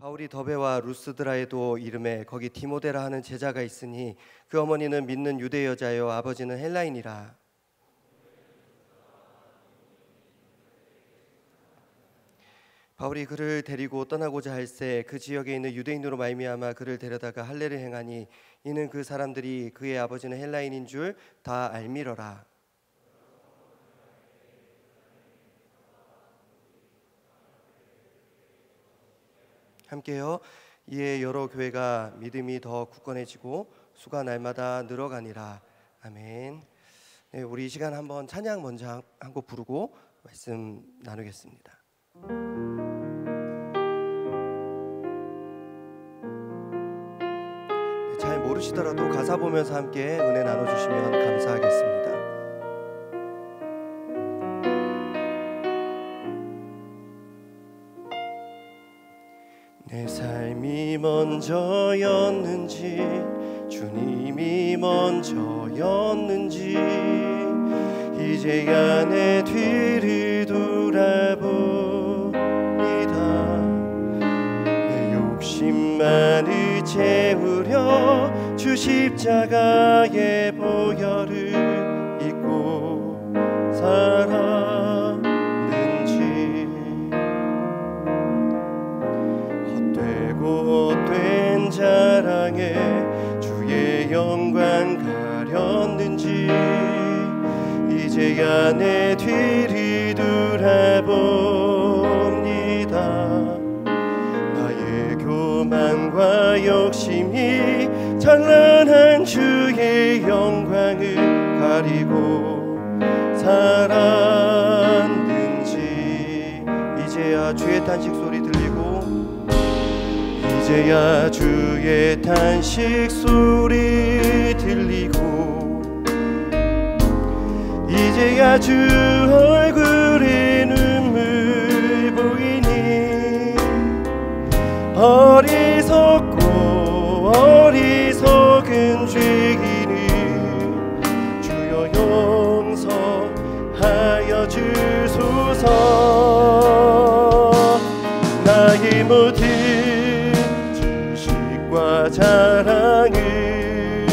바울이 더베와 루스드라에도 이름에 거기 디모데라 하는 제자가 있으니 그 어머니는 믿는 유대 여자요 아버지는 헬라인이라. 바울이 그를 데리고 떠나고자 할새 그 지역에 있는 유대인으로 말미암아 그를 데려다가 할례를 행하니 이는 그 사람들이 그의 아버지는 헬라인인 줄 다 알미러라. 함께요. 이에 여러 교회가 믿음이 더 굳건해지고 수가 날마다 늘어가니라. 아멘. 네, 우리 이 시간 한번 찬양 먼저 한 곡 부르고 말씀 나누겠습니다. 네, 잘 모르시더라도 가사 보면서 함께 은혜 나눠주시면 감사하겠습니다. 내 삶이 먼저였는지 주님이 먼저였는지 이제야 내 뒤를 돌아봅니다. 내 욕심만을 채우려 주 십자가의 보혈을 입고 헛된 자랑에 주의 영광 가렸는지 이제야 내 뒤를 돌아봅니다. 나의 교만과 욕심이 찬란한 주의 영광을 가리고 살았는지 이제야 주의 탄식 소리 들리고 이제야 주의 탄식 소리 들리고 이제야 주 얼굴에 눈물 보이니 어리석고 어리석은 죄인이 주여 용서하여 주소서. 나의 모든 자랑을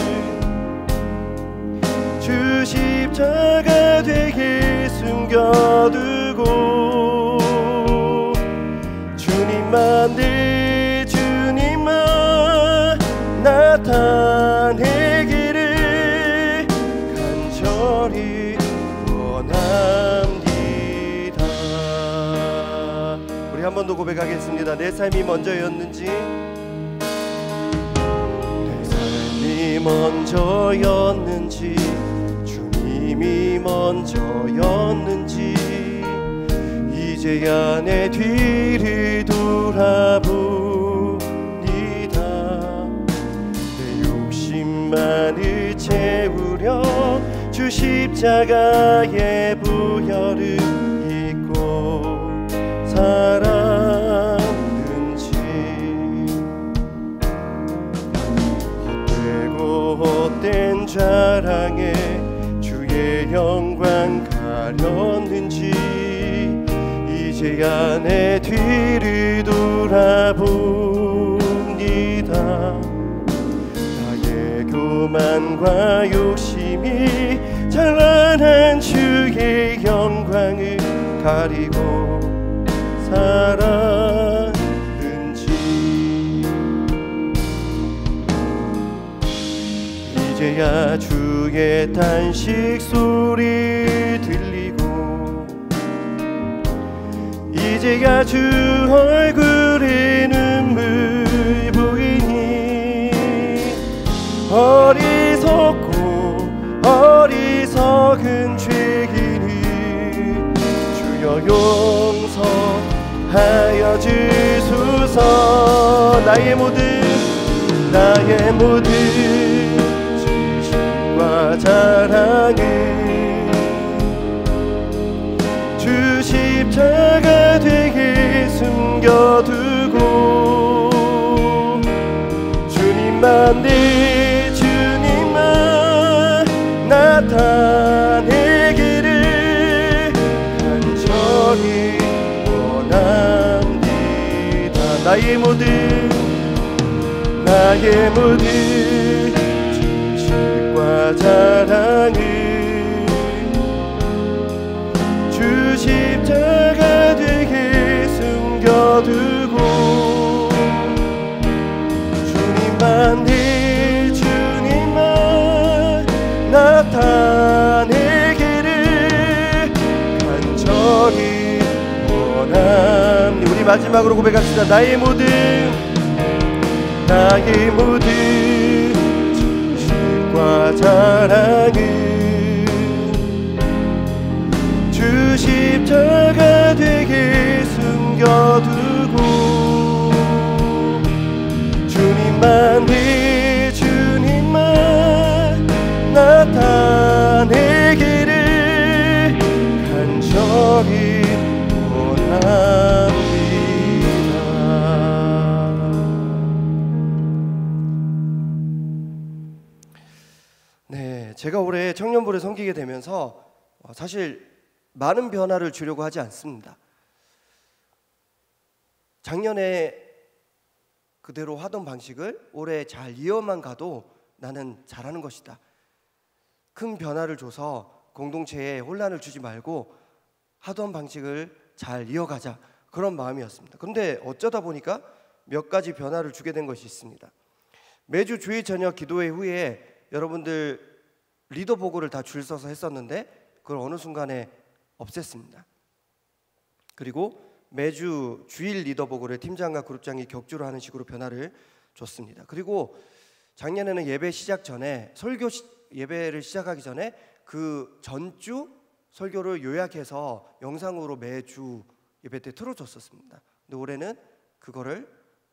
주 십자가 되게 숨겨두고 주님만 내 주님만 나타내기를 간절히 원합니다. 우리 한 번 더 고백하겠습니다. 내 삶이 먼저였는지 먼저였는지 주님이 먼저였는지 이제야 내 뒤를 돌아봅니다. 내 욕심만을 채우려 주 십자가의 보혈을 입고 살았는지 헛된 자랑에 주의 영광 가렸는지 이제야 내 뒤를 돌아봅니다. 나의 교만과 욕심이 찬란한 주의 영광을 가리고 살았는지 이제야 주의 탄식 소리 들리고 이제야 주 얼굴에 눈물 보이니 어리석고 어리석은 죄인이 주여 용서하여 주소서. 나의 모든 자랑을 주 십자가 되게 숨겨두고 주님만 내 주님만 나타내기를 간절히 원합니다. 나의 모든 진실과 자랑을 주 십자가 뒤에 숨겨두고 주님만 나타내기를 간절히 원합니다. 우리 마지막으로 고백합시다. 나의 모든 진실과 자랑을 주 십자가 뒤에 숨겨두고 주님만 나타내기를 간절히 원합니다. 네, 제가 올해 청년부를 섬기게 되면서 사실 많은 변화를 주려고 하지 않습니다. 작년에 그대로 하던 방식을 올해 잘 이어만 가도 나는 잘하는 것이다. 큰 변화를 줘서 공동체에 혼란을 주지 말고 하던 방식을 잘 이어가자, 그런 마음이었습니다. 그런데 어쩌다 보니까 몇 가지 변화를 주게 된 것이 있습니다. 매주 주일 저녁 기도회 후에 여러분들 리더 보고를 다 줄 서서 했었는데 그걸 어느 순간에 없앴습니다. 그리고 매주 주일 리더 보고를 팀장과 그룹장이 격주로 하는 식으로 변화를 줬습니다. 그리고 작년에는 예배 시작 전에 예배를 시작하기 전에 그 전주 설교를 요약해서 영상으로 매주 예배 때 틀어줬었습니다. 근데 올해는 그거를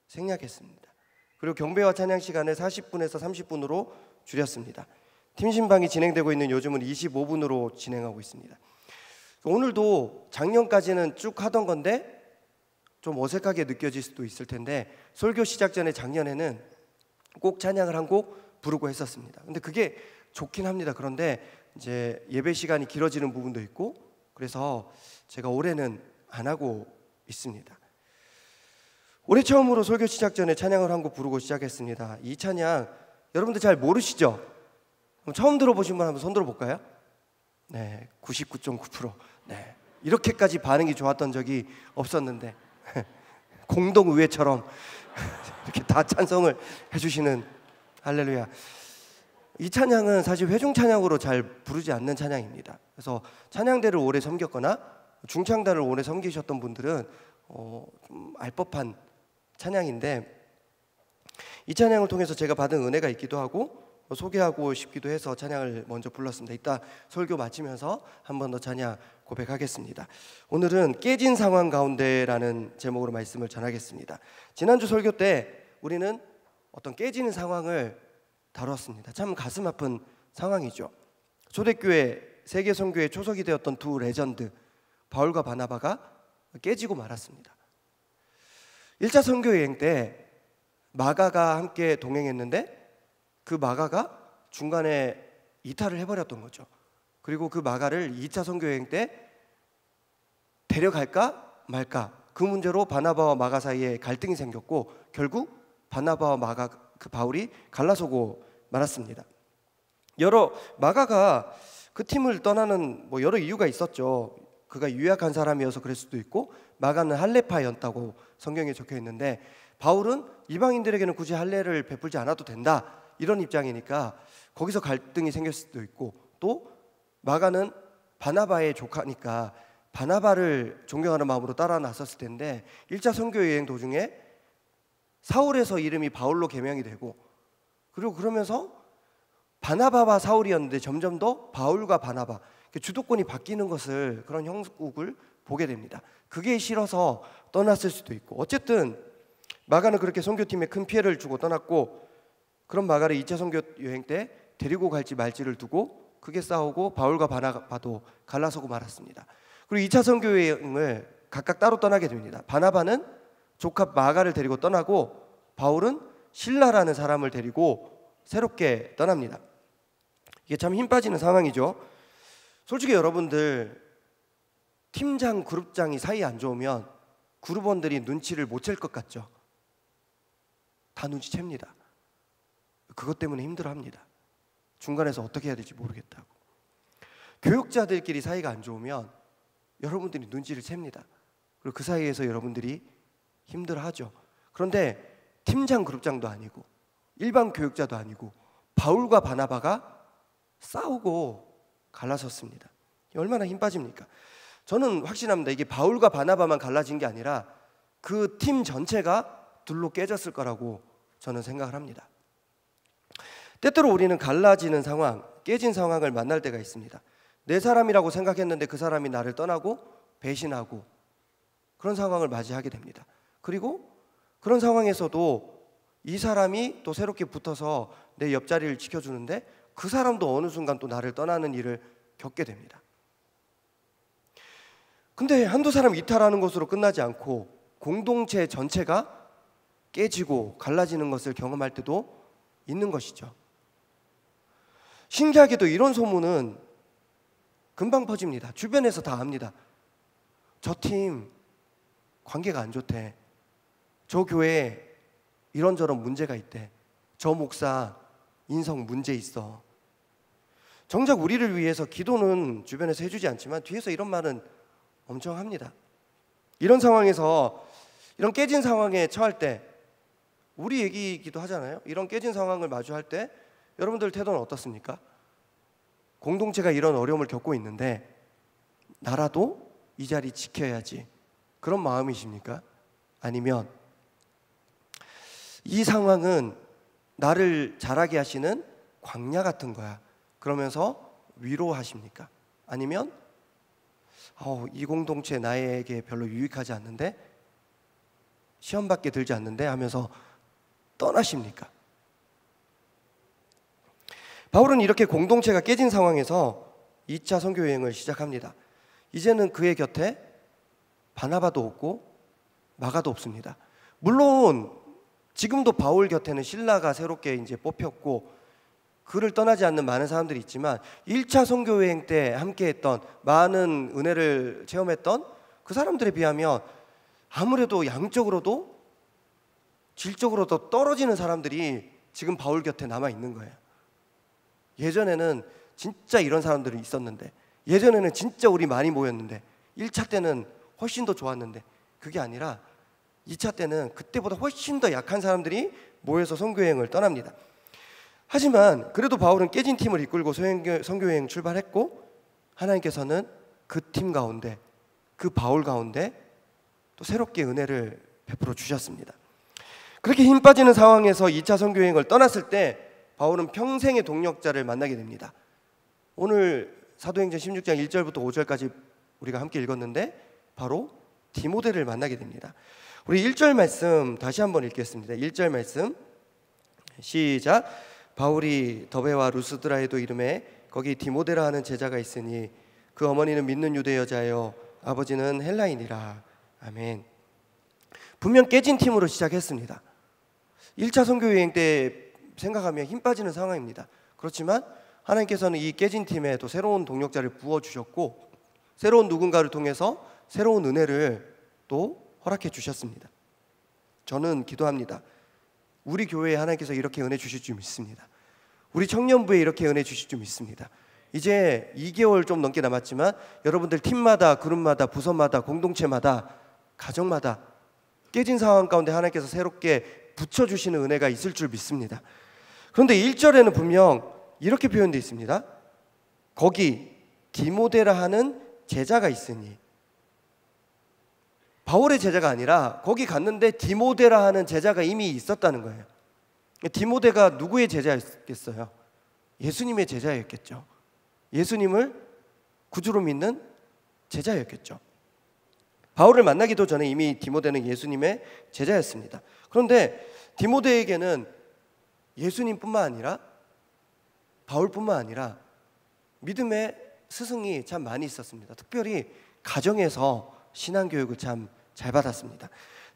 생략했습니다. 그리고 경배와 찬양 시간을 40분에서 30분으로 줄였습니다. 팀 신방이 진행되고 있는 요즘은 25분으로 진행하고 있습니다. 오늘도 작년까지는 쭉 하던 건데 좀 어색하게 느껴질 수도 있을 텐데 설교 시작 전에 작년에는 꼭 찬양을 한 곡 부르고 했었습니다. 근데 그게 좋긴 합니다. 그런데 이제 예배 시간이 길어지는 부분도 있고 그래서 제가 올해는 안 하고 있습니다. 올해 처음으로 설교 시작 전에 찬양을 한 곡 부르고 시작했습니다. 이 찬양 여러분들 잘 모르시죠? 그럼 처음 들어보신 분 한번 손 들어볼까요? 네, 99.9%. 네, 이렇게까지 반응이 좋았던 적이 없었는데 공동의회처럼 이렇게 다 찬송을 해주시는 할렐루야. 이 찬양은 사실 회중 찬양으로 잘 부르지 않는 찬양입니다. 그래서 찬양대를 오래 섬겼거나 중창단을 오래 섬기셨던 분들은 좀 알법한 찬양인데 이 찬양을 통해서 제가 받은 은혜가 있기도 하고 소개하고 싶기도 해서 찬양을 먼저 불렀습니다. 이따 설교 마치면서 한 번 더 찬양 고백하겠습니다. 오늘은 깨진 상황 가운데라는 제목으로 말씀을 전하겠습니다. 지난주 설교 때 우리는 어떤 깨지는 상황을 다뤘습니다. 참 가슴 아픈 상황이죠. 초대교회 세계 선교의 초석이 되었던 두 레전드 바울과 바나바가 깨지고 말았습니다. 1차 선교 여행 때 마가가 함께 동행했는데 그 마가가 중간에 이탈을 해버렸던 거죠. 그리고 그 마가를 2차 선교 여행 때 데려갈까 말까 그 문제로 바나바와 마가 사이에 갈등이 생겼고 결국 바나바와 마가 그 바울이 갈라서고 말았습니다. 마가가 그 팀을 떠나는 여러 이유가 있었죠. 그가 유약한 사람이어서 그럴 수도 있고 마가는 할례파였다고 성경에 적혀 있는데 바울은 이방인들에게는 굳이 할례를 베풀지 않아도 된다 이런 입장이니까 거기서 갈등이 생길 수도 있고 또 마가는 바나바의 조카니까 바나바를 존경하는 마음으로 따라 나섰을 텐데 1차 선교 여행 도중에 사울에서 이름이 바울로 개명이 되고 그리고 그러면서 바나바와 사울이었는데 점점 더 바울과 바나바 주도권이 바뀌는 것을 그런 형국을 보게 됩니다. 그게 싫어서 떠났을 수도 있고 어쨌든 마가는 그렇게 선교팀에 큰 피해를 주고 떠났고 그런 마가를 2차 선교 여행 때 데리고 갈지 말지를 두고 크게 싸우고 바울과 바나바도 갈라서고 말았습니다. 그리고 2차 선교 여행을 각각 따로 떠나게 됩니다. 바나바는 조카 마가를 데리고 떠나고 바울은 실라라는 사람을 데리고 새롭게 떠납니다. 이게 참 힘 빠지는 상황이죠. 솔직히 여러분들 팀장, 그룹장이 사이 안 좋으면 그룹원들이 눈치를 못 챌 것 같죠. 다 눈치챕니다. 그것 때문에 힘들어합니다. 중간에서 어떻게 해야 될지 모르겠다고. 교육자들끼리 사이가 안 좋으면 여러분들이 눈치를 챕니다. 그리고 그 사이에서 여러분들이 힘들어하죠. 그런데 팀장 그룹장도 아니고 일반 교육자도 아니고 바울과 바나바가 싸우고 갈라섰습니다. 얼마나 힘 빠집니까? 저는 확신합니다. 이게 바울과 바나바만 갈라진 게 아니라 그 팀 전체가 둘로 깨졌을 거라고 저는 생각을 합니다. 때때로 우리는 갈라지는 상황, 깨진 상황을 만날 때가 있습니다. 내 사람이라고 생각했는데 그 사람이 나를 떠나고 배신하고 그런 상황을 맞이하게 됩니다. 그리고 그런 상황에서도 이 사람이 또 새롭게 붙어서 내 옆자리를 지켜주는데 그 사람도 어느 순간 또 나를 떠나는 일을 겪게 됩니다. 근데 한두 사람 이탈하는 것으로 끝나지 않고 공동체 전체가 깨지고 갈라지는 것을 경험할 때도 있는 것이죠. 신기하게도 이런 소문은 금방 퍼집니다. 주변에서 다 압니다. 저 팀 관계가 안 좋대. 저 교회 이런저런 문제가 있대. 저 목사 인성 문제 있어. 정작 우리를 위해서 기도는 주변에서 해주지 않지만 뒤에서 이런 말은 엄청 합니다. 이런 상황에서 이런 깨진 상황에 처할 때 우리 얘기이기도 하잖아요. 이런 깨진 상황을 마주할 때 여러분들 태도는 어떻습니까? 공동체가 이런 어려움을 겪고 있는데 나라도 이 자리 지켜야지 그런 마음이십니까? 아니면 이 상황은 나를 자라게 하시는 광야 같은 거야 그러면서 위로하십니까? 아니면 이 공동체 나에게 별로 유익하지 않는데 시험밖에 들지 않는데 하면서 떠나십니까? 바울은 이렇게 공동체가 깨진 상황에서 2차 선교 여행을 시작합니다. 이제는 그의 곁에 바나바도 없고 마가도 없습니다. 물론 지금도 바울 곁에는 실라가 새롭게 이제 뽑혔고 그를 떠나지 않는 많은 사람들이 있지만 1차 선교 여행 때 함께했던 많은 은혜를 체험했던 그 사람들에 비하면 아무래도 양적으로도 질적으로도 떨어지는 사람들이 지금 바울 곁에 남아 있는 거예요. 예전에는 진짜 이런 사람들이 있었는데 예전에는 진짜 우리 많이 모였는데 1차 때는 훨씬 더 좋았는데 그게 아니라 2차 때는 그때보다 훨씬 더 약한 사람들이 모여서 선교여행을 떠납니다. 하지만 그래도 바울은 깨진 팀을 이끌고 선교여행 출발했고 하나님께서는 그 팀 가운데 그 바울 가운데 또 새롭게 은혜를 베풀어 주셨습니다. 그렇게 힘 빠지는 상황에서 2차 선교여행을 떠났을 때 바울은 평생의 동력자를 만나게 됩니다. 오늘 사도행전 16장 1절부터 5절까지 우리가 함께 읽었는데 바로 디모데를 만나게 됩니다. 우리 1절 말씀 다시 한번 읽겠습니다. 1절 말씀 시작. 바울이 더베와 루스드라에도 이름에 거기 디모데라 하는 제자가 있으니 그 어머니는 믿는 유대 여자요 아버지는 헬라인이라. 아멘. 분명 깨진 팀으로 시작했습니다. 1차 선교 여행 때 생각하면 힘 빠지는 상황입니다. 그렇지만 하나님께서는 이 깨진 팀에 또 새로운 동력자를 부어주셨고 새로운 누군가를 통해서 새로운 은혜를 또 허락해 주셨습니다. 저는 기도합니다. 우리 교회에 하나님께서 이렇게 은혜 주실 줄 믿습니다. 우리 청년부에 이렇게 은혜 주실 줄 믿습니다. 이제 2개월 좀 넘게 남았지만 여러분들 팀마다 그룹마다 부서마다 공동체마다 가정마다 깨진 상황 가운데 하나님께서 새롭게 붙여주시는 은혜가 있을 줄 믿습니다. 그런데 1절에는 분명 이렇게 표현되어 있습니다. 거기 디모데라 하는 제자가 있으니. 바울의 제자가 아니라 거기 갔는데 디모데라 하는 제자가 이미 있었다는 거예요. 디모데가 누구의 제자였겠어요? 예수님의 제자였겠죠. 예수님을 구주로 믿는 제자였겠죠. 바울을 만나기도 전에 이미 디모데는 예수님의 제자였습니다. 그런데 디모데에게는 예수님뿐만 아니라 바울뿐만 아니라 믿음의 스승이 참 많이 있었습니다. 특별히 가정에서 신앙교육을 참 잘 받았습니다.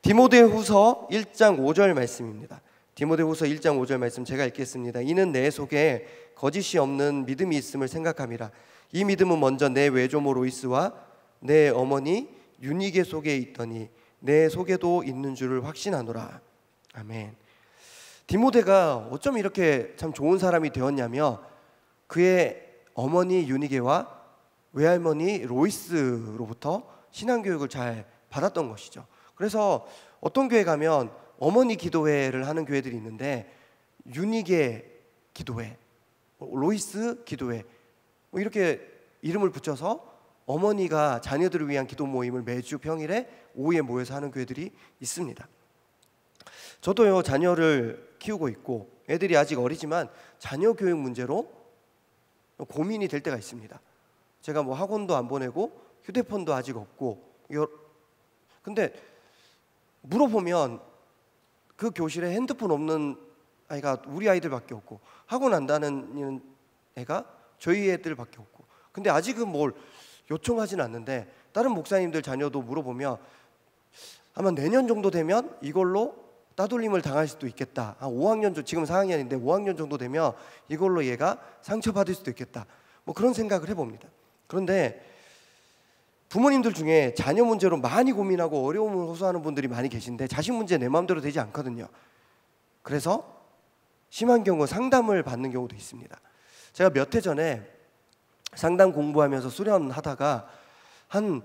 디모데후서 1장 5절 말씀입니다. 디모데후서 1장 5절 말씀 제가 읽겠습니다. 이는 내 속에 거짓이 없는 믿음이 있음을 생각함이라. 이 믿음은 먼저 내 외조모 로이스와 내 어머니 유니게 속에 있더니 내 속에도 있는 줄을 확신하노라. 아멘. 디모데가 어쩜 이렇게 참 좋은 사람이 되었냐면 그의 어머니 유니게와 외할머니 로이스로부터 신앙교육을 잘 받았던 것이죠. 그래서 어떤 교회 가면 어머니 기도회를 하는 교회들이 있는데 유니게 기도회, 로이스 기도회 이렇게 이름을 붙여서 어머니가 자녀들을 위한 기도 모임을 매주 평일에 오후에 모여서 하는 교회들이 있습니다. 저도요, 자녀를 키우고 있고 애들이 아직 어리지만 자녀 교육 문제로 고민이 될 때가 있습니다. 제가 뭐 학원도 안 보내고 휴대폰도 아직 없고, 근데 물어보면 그 교실에 핸드폰 없는 아이가 우리 아이들밖에 없고 학원 안 다니는 애가 저희 애들밖에 없고, 근데 아직은 뭘 요청하진 않는데 다른 목사님들 자녀도 물어보면 아마 내년 정도 되면 이걸로 따돌림을 당할 수도 있겠다. 5학년 정도, 지금 4학년인데 5학년 정도 되면 이걸로 얘가 상처받을 수도 있겠다. 뭐 그런 생각을 해봅니다. 그런데 부모님들 중에 자녀 문제로 많이 고민하고 어려움을 호소하는 분들이 많이 계신데 자식 문제 내 마음대로 되지 않거든요. 그래서 심한 경우 상담을 받는 경우도 있습니다. 제가 몇 해 전에 상담 공부하면서 수련하다가 한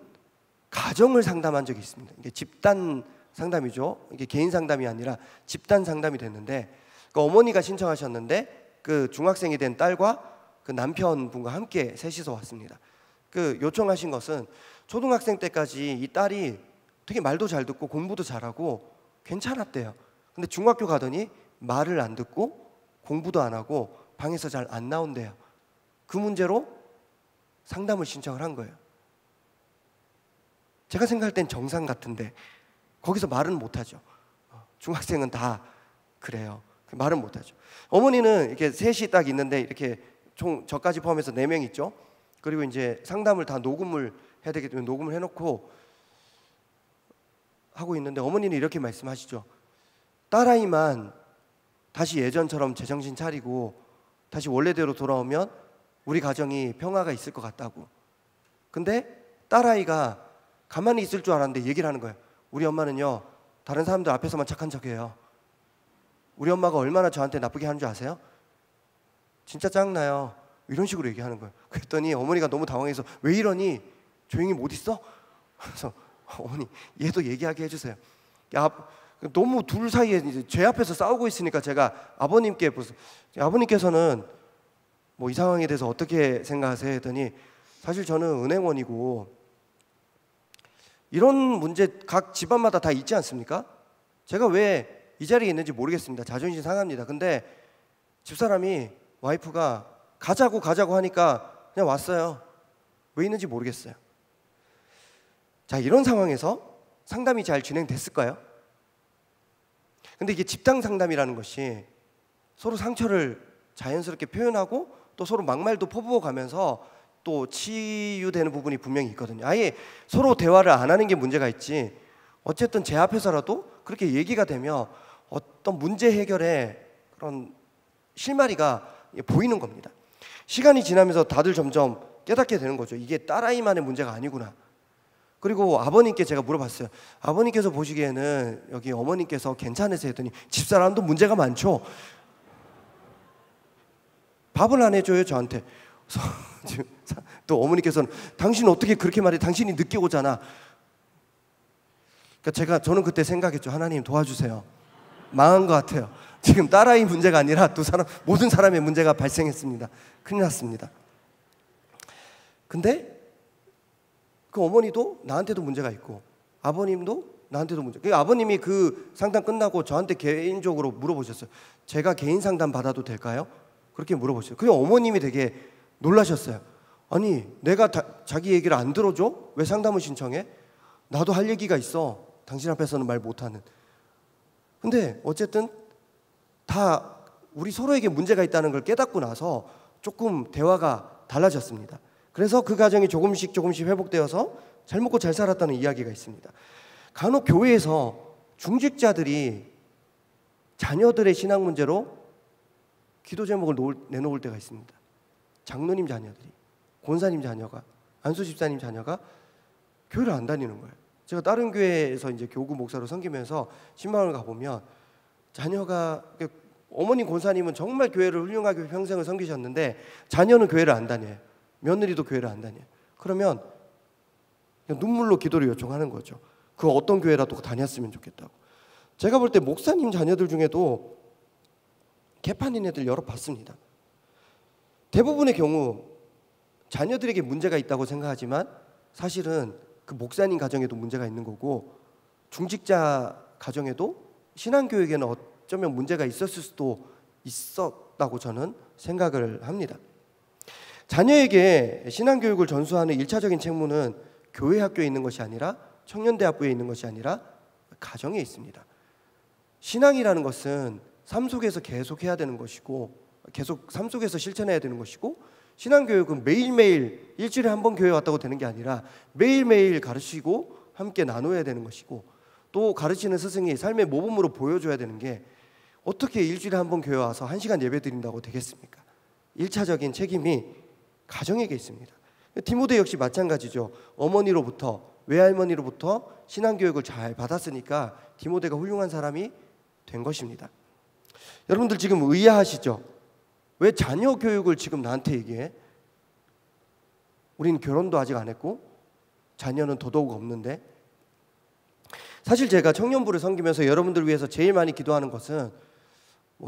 가정을 상담한 적이 있습니다. 이게 집단 상담이죠. 이게 개인 상담이 아니라 집단 상담이 됐는데 그 어머니가 신청하셨는데 그 중학생이 된 딸과 그 남편분과 함께 셋이서 왔습니다. 그 요청하신 것은 초등학생 때까지 이 딸이 되게 말도 잘 듣고 공부도 잘하고 괜찮았대요. 근데 중학교 가더니 말을 안 듣고 공부도 안 하고 방에서 잘 안 나온대요. 그 문제로 상담을 신청을 한 거예요. 제가 생각할 땐 정상 같은데 거기서 말은 못하죠. 중학생은 다 그래요. 말은 못하죠. 어머니는 이렇게 셋이 딱 있는데 이렇게 총 저까지 포함해서 4명 있죠. 그리고 이제 상담을 다 녹음을 해야 되기 때문에 녹음을 해놓고 하고 있는데 어머니는 이렇게 말씀하시죠. 딸아이만 다시 예전처럼 제정신 차리고 다시 원래대로 돌아오면 우리 가정이 평화가 있을 것 같다고. 근데 딸아이가 가만히 있을 줄 알았는데 얘기를 하는 거예요. 우리 엄마는요, 다른 사람들 앞에서만 착한 척해요. 우리 엄마가 얼마나 저한테 나쁘게 하는 줄 아세요? 진짜 짜증나요. 이런 식으로 얘기하는 거예요. 그랬더니 어머니가 너무 당황해서 왜 이러니? 조용히 못 있어? 그래서 어머니 얘도 얘기하게 해주세요. 너무 둘 사이에 이제 제 앞에서 싸우고 있으니까 제가 아버님께서는 뭐 이 상황에 대해서 어떻게 생각하세요? 했더니 사실 저는 은행원이고 이런 문제 각 집안마다 다 있지 않습니까? 제가 왜 이 자리에 있는지 모르겠습니다. 자존심 상합니다. 근데 집사람이 와이프가 가자고 하니까 그냥 왔어요. 왜 있는지 모르겠어요. 자, 이런 상황에서 상담이 잘 진행됐을까요? 근데 이게 집단 상담이라는 것이 서로 상처를 자연스럽게 표현하고 또 서로 막말도 퍼부어 가면서 또 치유되는 부분이 분명히 있거든요. 아예 서로 대화를 안 하는 게 문제가 있지, 어쨌든 제 앞에서라도 그렇게 얘기가 되면 어떤 문제 해결에 그런 실마리가 보이는 겁니다. 시간이 지나면서 다들 점점 깨닫게 되는 거죠. 이게 딸아이만의 문제가 아니구나. 그리고 아버님께 제가 물어봤어요. 아버님께서 보시기에는 여기 어머님께서 괜찮으세요? 했더니 집사람도 문제가 많죠. 밥을 안 해줘요 저한테. 또 어머니께서는 당신 어떻게 그렇게 말해? 당신이 늦게 오잖아. 그러니까 저는 그때 생각했죠. 하나님 도와주세요. 망한 것 같아요. 지금 딸아이 문제가 아니라 모든 사람의 문제가 발생했습니다. 큰일 났습니다. 근데 그 어머니도 나한테도 문제가 있고 아버님도 나한테도 문제. 아버님이 그 상담 끝나고 저한테 개인적으로 물어보셨어요. 제가 개인 상담 받아도 될까요? 그렇게 물어보셨어요. 그냥 어머님이 되게 놀라셨어요. 아니 내가 자기 얘기를 안 들어줘? 왜 상담을 신청해? 나도 할 얘기가 있어. 당신 앞에서는 말 못하는. 근데 어쨌든 다 우리 서로에게 문제가 있다는 걸 깨닫고 나서 조금 대화가 달라졌습니다. 그래서 그 가정이 조금씩 회복되어서 잘 먹고 잘 살았다는 이야기가 있습니다. 간혹 교회에서 중직자들이 자녀들의 신앙 문제로 기도 제목을 내놓을 때가 있습니다. 장로님 자녀들이, 권사님 자녀가, 안수 집사님 자녀가 교회를 안 다니는 거예요. 제가 다른 교회에서 이제 교구 목사로 섬기면서 신방을 가보면 자녀가 어머님 권사님은 정말 교회를 훌륭하게 평생을 섬기셨는데 자녀는 교회를 안 다녀요. 며느리도 교회를 안 다녀요. 그러면 그냥 눈물로 기도를 요청하는 거죠. 그 어떤 교회라도 다녔으면 좋겠다고. 제가 볼 때 목사님 자녀들 중에도 개판인 애들 여러 봤습니다. 대부분의 경우 자녀들에게 문제가 있다고 생각하지만 사실은 그 목사님 가정에도 문제가 있는 거고, 중직자 가정에도 신앙교육에는 어쩌면 문제가 있었을 수도 있었다고 저는 생각을 합니다. 자녀에게 신앙교육을 전수하는 1차적인 책무는 교회 학교에 있는 것이 아니라, 청년대학부에 있는 것이 아니라 가정에 있습니다. 신앙이라는 것은 삶 속에서 계속 해야 되는 것이고, 계속 삶 속에서 실천해야 되는 것이고, 신앙교육은 매일매일 일주일에 한 번 교회 왔다고 되는 게 아니라 매일매일 가르치고 함께 나눠야 되는 것이고, 또 가르치는 스승이 삶의 모범으로 보여줘야 되는 게, 어떻게 일주일에 한 번 교회 와서 1시간 예배 드린다고 되겠습니까? 1차적인 책임이 가정에게 있습니다. 디모데 역시 마찬가지죠. 어머니로부터, 외할머니로부터 신앙교육을 잘 받았으니까 디모데가 훌륭한 사람이 된 것입니다. 여러분들 지금 의아하시죠? 왜 자녀 교육을 지금 나한테 얘기해? 우린 결혼도 아직 안 했고 자녀는 더더욱 없는데. 사실 제가 청년부를 섬기면서 여러분들 위해서 제일 많이 기도하는 것은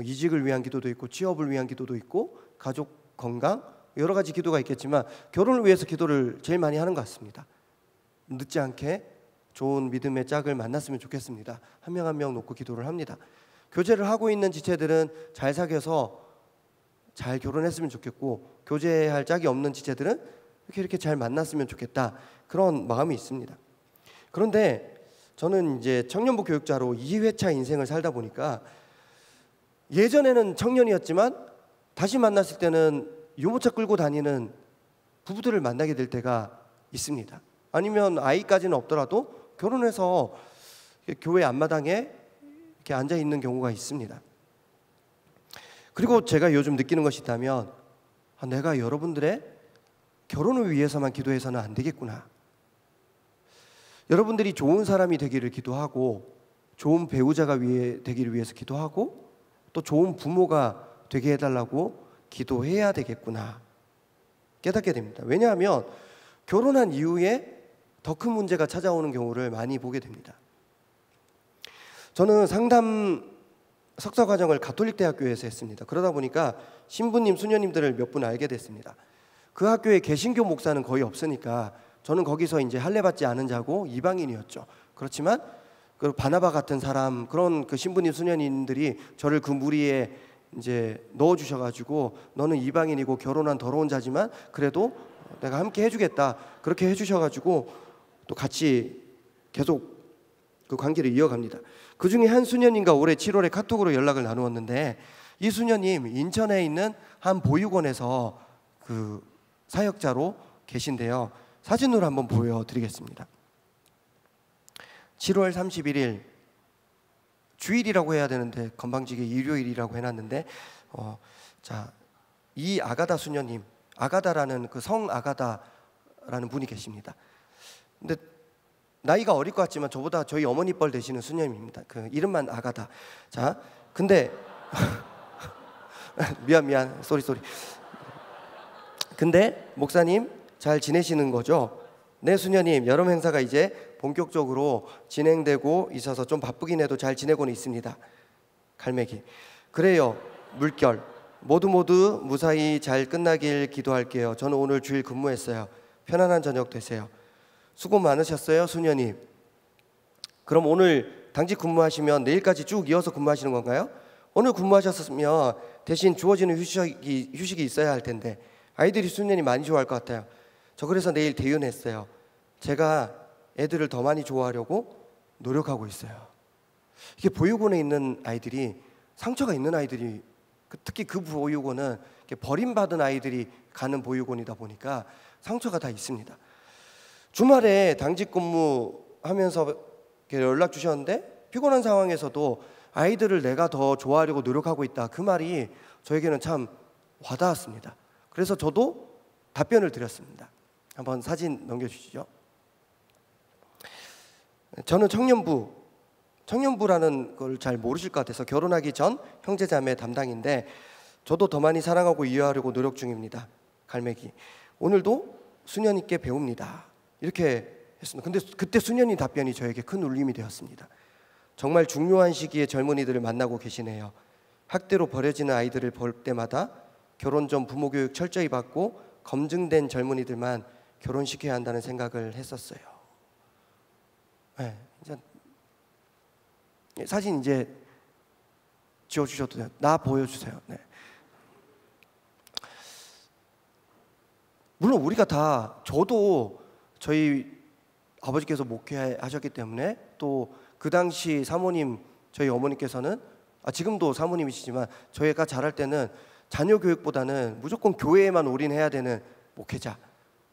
이직을 위한 기도도 있고, 취업을 위한 기도도 있고, 가족 건강, 여러 가지 기도가 있겠지만 결혼을 위해서 기도를 제일 많이 하는 것 같습니다. 늦지 않게 좋은 믿음의 짝을 만났으면 좋겠습니다. 한 명 한 명 놓고 기도를 합니다. 교제를 하고 있는 지체들은 잘 사귀어서 잘 결혼했으면 좋겠고, 교제할 짝이 없는 지체들은 이렇게 잘 만났으면 좋겠다, 그런 마음이 있습니다. 그런데 저는 이제 청년부 교육자로 2회차 인생을 살다 보니까, 예전에는 청년이었지만 다시 만났을 때는 유모차 끌고 다니는 부부들을 만나게 될 때가 있습니다. 아니면 아이까지는 없더라도 결혼해서 교회 앞마당에 이렇게 앉아 있는 경우가 있습니다. 그리고 제가 요즘 느끼는 것이 있다면, 내가 여러분들의 결혼을 위해서만 기도해서는 안 되겠구나. 여러분들이 좋은 사람이 되기를 기도하고, 좋은 배우자가 되기를 위해서 기도하고, 또 좋은 부모가 되게 해달라고 기도해야 되겠구나 깨닫게 됩니다. 왜냐하면 결혼한 이후에 더 큰 문제가 찾아오는 경우를 많이 보게 됩니다. 저는 상담 석사 과정을 가톨릭 대학교에서 했습니다. 그러다 보니까 신부님, 수녀님들을 몇 분 알게 됐습니다. 그 학교에 개신교 목사는 거의 없으니까 저는 거기서 이제 할례 받지 않은 자고 이방인이었죠. 그렇지만 그 바나바 같은 사람, 그런 그 신부님, 수녀님들이 저를 그 무리에 이제 넣어주셔가지고, 너는 이방인이고 결혼한 더러운 자지만 그래도 내가 함께 해주겠다, 그렇게 해주셔가지고 또 같이 계속 그 관계를 이어갑니다. 그 중에 한 수녀님과 올해 7월에 카톡으로 연락을 나누었는데, 이 수녀님 인천에 있는 한 보육원에서 그 사역자로 계신데요. 사진으로 한번 보여드리겠습니다. 7월 31일 주일이라고 해야 되는데 건방지게 일요일이라고 해놨는데, 자, 이 아가다 수녀님, 아가다라는 그 성 아가다라는 분이 계십니다. 근데 나이가 어릴 것 같지만 저보다 저희 어머니 뻘 되시는 수녀님입니다. 그 이름만 아가다. 자, 근데 미안 쏘리. 근데 목사님 잘 지내시는 거죠? 네, 수녀님, 여름 행사가 이제 본격적으로 진행되고 있어서 좀 바쁘긴 해도 잘 지내고는 있습니다. 갈매기. 그래요, 물결. 모두 무사히 잘 끝나길 기도할게요. 저는 오늘 주일 근무했어요. 편안한 저녁 되세요. 수고 많으셨어요, 수녀님. 그럼 오늘 당직 근무하시면 내일까지 쭉 이어서 근무하시는 건가요? 오늘 근무하셨으면 대신 주어지는 휴식이 있어야 할 텐데. 아이들이 수녀님 많이 좋아할 것 같아요. 저 그래서 내일 대윤했어요. 제가 애들을 더 많이 좋아하려고 노력하고 있어요. 이게 보육원에 있는 아이들이, 상처가 있는 아이들이, 특히 그 보육원은 버림받은 아이들이 가는 보육원이다 보니까 상처가 다 있습니다. 주말에 당직 근무하면서 연락 주셨는데, 피곤한 상황에서도 아이들을 내가 더 좋아하려고 노력하고 있다, 그 말이 저에게는 참 와닿았습니다. 그래서 저도 답변을 드렸습니다. 한번 사진 넘겨주시죠. 저는 청년부 청년부라는 걸 잘 모르실 것 같아서 결혼하기 전 형제자매 담당인데 저도 더 많이 사랑하고 이해하려고 노력 중입니다. 갈매기. 오늘도 수녀님께 배웁니다. 이렇게 했습니다. 근데 그때 수녀님 답변이 저에게 큰 울림이 되었습니다. 정말 중요한 시기에 젊은이들을 만나고 계시네요. 학대로 버려지는 아이들을 볼 때마다 결혼 전 부모 교육 철저히 받고 검증된 젊은이들만 결혼시켜야 한다는 생각을 했었어요. 네, 이제 사진 이제 지워주셔도 돼요. 나 보여주세요. 네. 물론 우리가 다, 저도 저희 아버지께서 목회하셨기 때문에 또 그 당시 사모님, 저희 어머니께서는 지금도 사모님이시지만 저희가 자랄 때는 자녀 교육보다는 무조건 교회에만 올인해야 되는 목회자,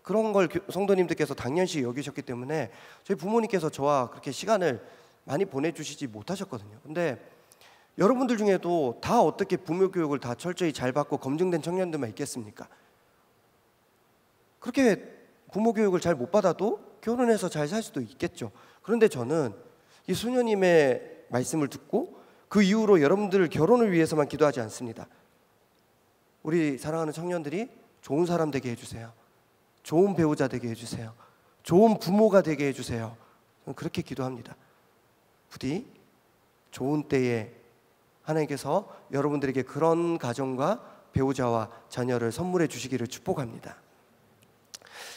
그런 걸 성도님들께서 당연시 여기셨기 때문에 저희 부모님께서 저와 그렇게 시간을 많이 보내주시지 못하셨거든요. 근데 여러분들 중에도 다 어떻게 부모 교육을 다 철저히 잘 받고 검증된 청년들만 있겠습니까? 그렇게 부모 교육을 잘 못 받아도 결혼해서 잘 살 수도 있겠죠. 그런데 저는 이 수녀님의 말씀을 듣고 그 이후로 여러분들 결혼을 위해서만 기도하지 않습니다. 우리 사랑하는 청년들이 좋은 사람 되게 해주세요. 좋은 배우자 되게 해주세요. 좋은 부모가 되게 해주세요. 저는 그렇게 기도합니다. 부디 좋은 때에 하나님께서 여러분들에게 그런 가정과 배우자와 자녀를 선물해 주시기를 축복합니다.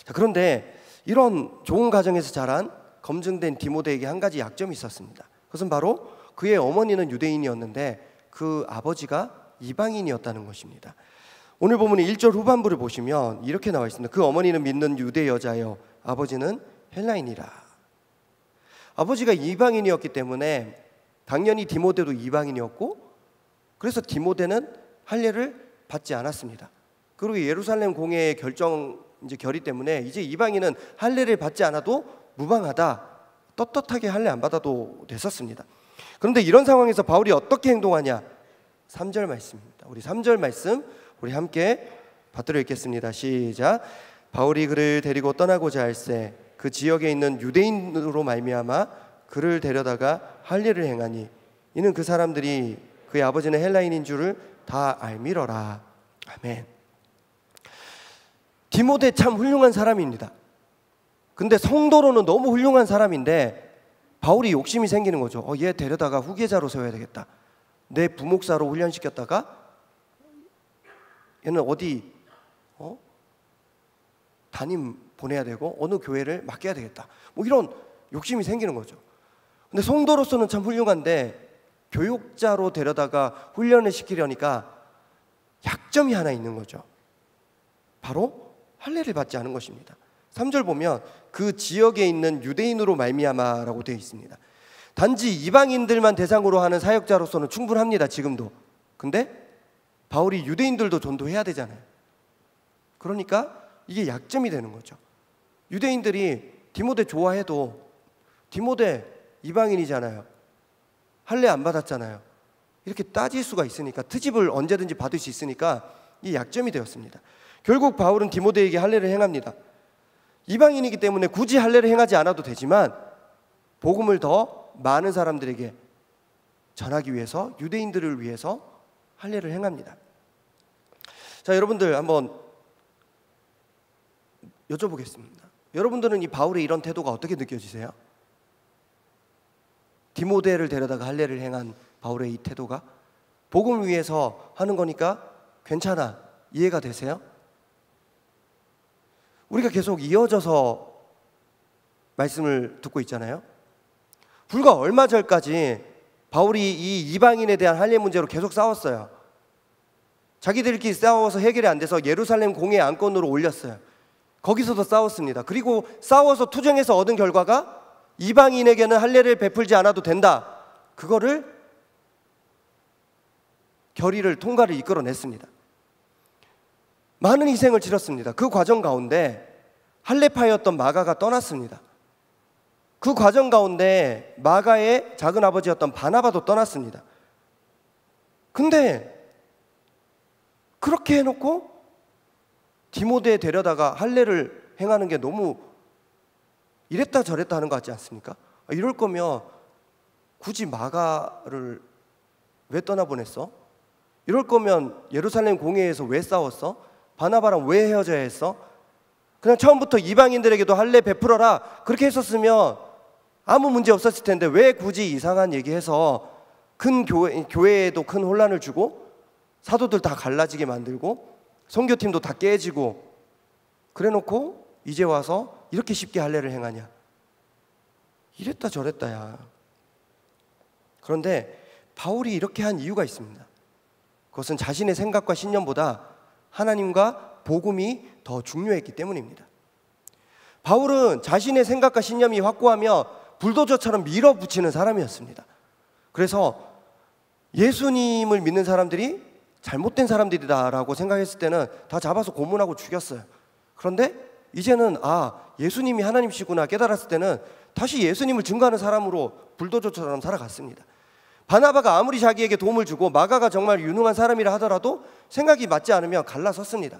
자, 그런데 이런 좋은 가정에서 자란 검증된 디모데에게 한 가지 약점이 있었습니다. 그것은 바로 그의 어머니는 유대인이었는데 그 아버지가 이방인이었다는 것입니다. 오늘 본문의 1절 후반부를 보시면 이렇게 나와 있습니다. 그 어머니는 믿는 유대 여자요 아버지는 헬라인이라. 아버지가 이방인이었기 때문에 당연히 디모데도 이방인이었고, 그래서 디모데는 할례를 받지 않았습니다. 그리고 예루살렘 공회의 결의 때문에 이제 이방인은 할례를 받지 않아도 무방하다, 떳떳하게 할례 안 받아도 됐었습니다. 그런데 이런 상황에서 바울이 어떻게 행동하냐? 3절 말씀입니다. 우리 3절 말씀 우리 함께 받들어 읽겠습니다. 시작. 바울이 그를 데리고 떠나고자 할새 그 지역에 있는 유대인으로 말미암아 그를 데려다가 할례를 행하니 이는 그 사람들이 그의 아버지는 헬라인인 줄을 다 알미러라. 아멘. 디모데 참 훌륭한 사람입니다. 근데 성도로는 너무 훌륭한 사람인데 바울이 욕심이 생기는 거죠. 얘 데려다가 후계자로 세워야 되겠다. 내 부목사로 훈련시켰다가 얘는 어디 담임 보내야 되고 어느 교회를 맡겨야 되겠다. 뭐 이런 욕심이 생기는 거죠. 근데 성도로서는 참 훌륭한데 교육자로 데려다가 훈련을 시키려니까 약점이 하나 있는 거죠. 바로 할례를 받지 않은 것입니다. 3절 보면 그 지역에 있는 유대인으로 말미암아라고 되어 있습니다. 단지 이방인들만 대상으로 하는 사역자로서는 충분합니다. 지금도. 근데 바울이 유대인들도 전도해야 되잖아요. 그러니까 이게 약점이 되는 거죠. 유대인들이 디모데 좋아해도 디모데 이방인이잖아요. 할례 안 받았잖아요. 이렇게 따질 수가 있으니까, 트집을 언제든지 받을 수 있으니까 이 약점이 되었습니다. 결국 바울은 디모데에게 할례를 행합니다. 이방인이기 때문에 굳이 할례를 행하지 않아도 되지만 복음을 더 많은 사람들에게 전하기 위해서 유대인들을 위해서 할례를 행합니다. 자, 여러분들 한번 여쭤보겠습니다. 여러분들은 이 바울의 이런 태도가 어떻게 느껴지세요? 디모데를 데려다가 할례를 행한 바울의 이 태도가 복음을 위해서 하는 거니까 괜찮아, 이해가 되세요? 우리가 계속 이어져서 말씀을 듣고 있잖아요. 불과 얼마 전까지 바울이 이 이방인에 대한 할례 문제로 계속 싸웠어요. 자기들끼리 싸워서 해결이 안 돼서 예루살렘 공회 안건으로 올렸어요. 거기서도 싸웠습니다. 그리고 싸워서 투쟁해서 얻은 결과가 이방인에게는 할례를 베풀지 않아도 된다. 그거를 결의를 통과를 이끌어냈습니다. 많은 희생을 치렀습니다. 그 과정 가운데 할례파였던 마가가 떠났습니다. 그 과정 가운데 마가의 작은 아버지였던 바나바도 떠났습니다. 근데 그렇게 해놓고 디모데에 데려다가 할례를 행하는 게 너무 이랬다 저랬다 하는 것 같지 않습니까? 이럴 거면 굳이 마가를 왜 떠나보냈어? 이럴 거면 예루살렘 공회에서 왜 싸웠어? 바나바랑 왜 헤어져야 했어? 그냥 처음부터 이방인들에게도 할례 베풀어라 그렇게 했었으면 아무 문제 없었을 텐데 왜 굳이 이상한 얘기해서 큰 교회에도 큰 혼란을 주고 사도들 다 갈라지게 만들고 선교팀도 다 깨지고 그래놓고 이제 와서 이렇게 쉽게 할례를 행하냐? 이랬다 저랬다야. 그런데 바울이 이렇게 한 이유가 있습니다. 그것은 자신의 생각과 신념보다 하나님과 복음이 더 중요했기 때문입니다. 바울은 자신의 생각과 신념이 확고하며 불도저처럼 밀어붙이는 사람이었습니다. 그래서 예수님을 믿는 사람들이 잘못된 사람들이다라고 생각했을 때는 다 잡아서 고문하고 죽였어요. 그런데 이제는 예수님이 하나님이시구나 깨달았을 때는 다시 예수님을 증거하는 사람으로 불도저처럼 살아갔습니다. 바나바가 아무리 자기에게 도움을 주고 마가가 정말 유능한 사람이라 하더라도 생각이 맞지 않으면 갈라섰습니다.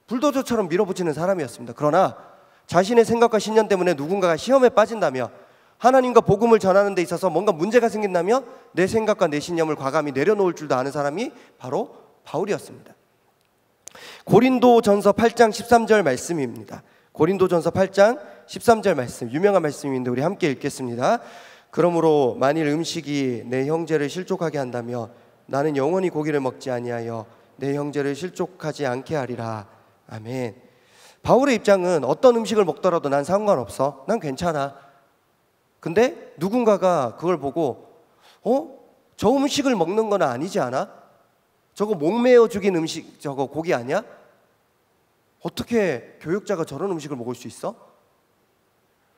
불도저처럼 밀어붙이는 사람이었습니다. 그러나 자신의 생각과 신념 때문에 누군가가 시험에 빠진다며 하나님과 복음을 전하는 데 있어서 뭔가 문제가 생긴다면 내 생각과 내 신념을 과감히 내려놓을 줄도 아는 사람이 바로 바울이었습니다. 고린도전서 8장 13절 말씀입니다. 고린도전서 8장 13절 말씀, 유명한 말씀인데 우리 함께 읽겠습니다. 그러므로 만일 음식이 내 형제를 실족하게 한다며 나는 영원히 고기를 먹지 아니하여 내 형제를 실족하지 않게 하리라. 아멘. 바울의 입장은 어떤 음식을 먹더라도 난 상관없어. 난 괜찮아. 근데 누군가가 그걸 보고 저 음식을 먹는 건 아니지 않아? 저거 목매어 죽인 음식, 저거 고기 아니야? 어떻게 교육자가 저런 음식을 먹을 수 있어?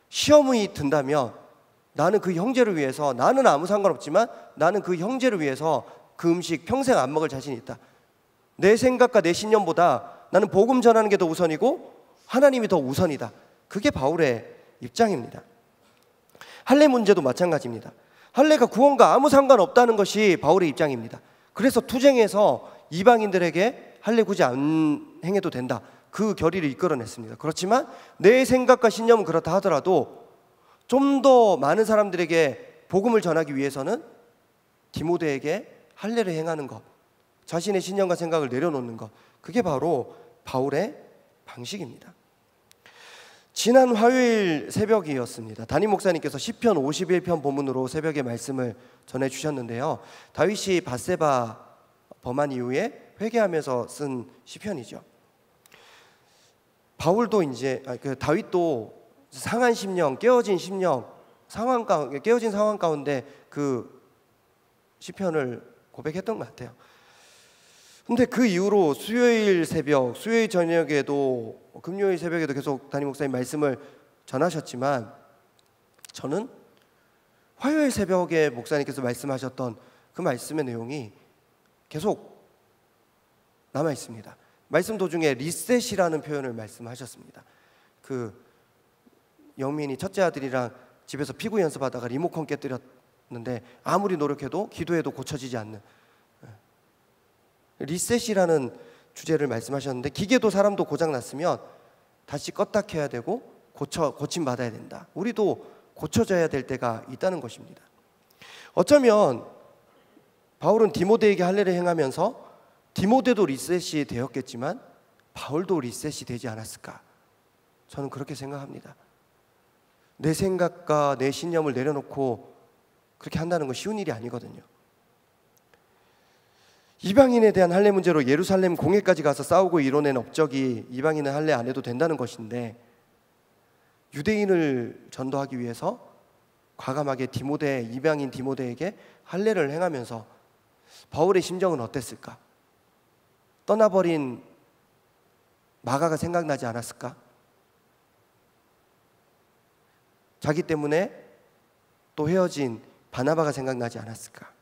시험이 든다면 나는 그 형제를 위해서, 나는 아무 상관없지만 나는 그 형제를 위해서 그 음식 평생 안 먹을 자신이 있다. 내 생각과 내 신념보다 나는 복음 전하는 게 더 우선이고 하나님이 더 우선이다. 그게 바울의 입장입니다. 할례 문제도 마찬가지입니다. 할례가 구원과 아무 상관없다는 것이 바울의 입장입니다. 그래서 투쟁해서 이방인들에게 할례 굳이 안 행해도 된다. 그 결의를 이끌어냈습니다. 그렇지만 내 생각과 신념은 그렇다 하더라도 좀 더 많은 사람들에게 복음을 전하기 위해서는 디모데에게 할례를 행하는 것, 자신의 신념과 생각을 내려놓는 것, 그게 바로 바울의 방식입니다. 지난 화요일 새벽이었습니다. 담임 목사님께서 시편 51편 본문으로 새벽에 말씀을 전해주셨는데요. 다윗이 밧세바 범한 이후에 회개하면서 쓴 시편이죠. 바울도 다윗도 상한 심령, 깨어진 심령, 깨어진 상황 가운데 그 시편을 고백했던 것 같아요. 근데 그 이후로 수요일 새벽, 수요일 저녁에도, 금요일 새벽에도 계속 담임 목사님 말씀을 전하셨지만 저는 화요일 새벽에 목사님께서 말씀하셨던 그 말씀의 내용이 계속 남아 있습니다. 말씀 도중에 리셋이라는 표현을 말씀하셨습니다. 그 영민이 첫째 아들이랑 집에서 피구 연습하다가 리모컨 깨뜨렸는데 아무리 노력해도 기도해도 고쳐지지 않는 리셋이라는 주제를 말씀하셨는데, 기계도 사람도 고장났으면 다시 껐다 켜야 되고 고침받아야 된다. 우리도 고쳐져야 될 때가 있다는 것입니다. 어쩌면 바울은 디모데에게 할례를 행하면서 디모데도 리셋이 되었겠지만 바울도 리셋이 되지 않았을까? 저는 그렇게 생각합니다. 내 생각과 내 신념을 내려놓고 그렇게 한다는 건 쉬운 일이 아니거든요. 이방인에 대한 할례 문제로 예루살렘 공회까지 가서 싸우고 이뤄낸 업적이 이방인은 할례 안 해도 된다는 것인데, 유대인을 전도하기 위해서 과감하게 이방인 디모데에게 할례를 행하면서 바울의 심정은 어땠을까? 떠나버린 마가가 생각나지 않았을까? 자기 때문에 또 헤어진 바나바가 생각나지 않았을까?